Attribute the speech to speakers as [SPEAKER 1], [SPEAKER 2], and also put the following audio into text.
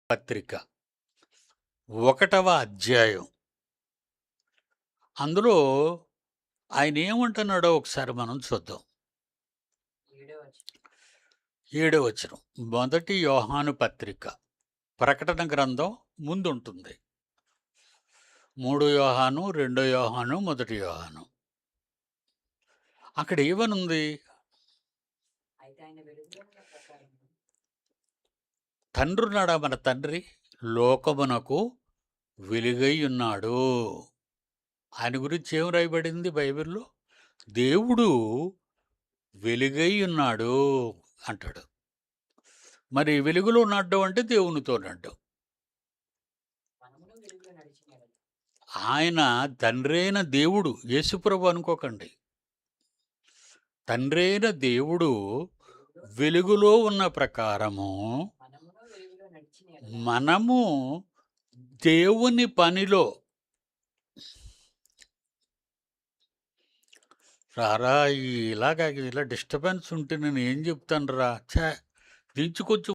[SPEAKER 1] పత్రిక 1వ అధ్యాయం. అందులో ఆయన ఏమంటున్నాడో ఒకసారి మనం చూద్దాం. 7వ వచనం. మొదటి యోహాను పత్రిక, ప్రకటన గ్రంథం ముందుంటుంది. 3 యోహాను, 2 యోహాను, 1 యోహాను. అక్కడ ఏమనుంది? తండ్రున్నాడా మన తండ్రి? లోకమునకు వెలుగై ఉన్నాడు. ఆయన గురించి ఏం రాయబడింది బైబిల్లో? దేవుడు వెలుగై ఉన్నాడు అంటాడు. మరి వెలుగులో నడ్డం అంటే దేవునితో నడ్డం. ఆయన తండ్రైన దేవుడు, యేసుప్రభు అనుకోకండి. తండ్రైన దేవుడు వెలుగులో ఉన్న ప్రకారము మనము దేవుని పనిలో రారా. ఇలా డిస్టర్బెన్స్ ఉంటే నేను ఏం చెప్తాను రా. దించుకొచ్చు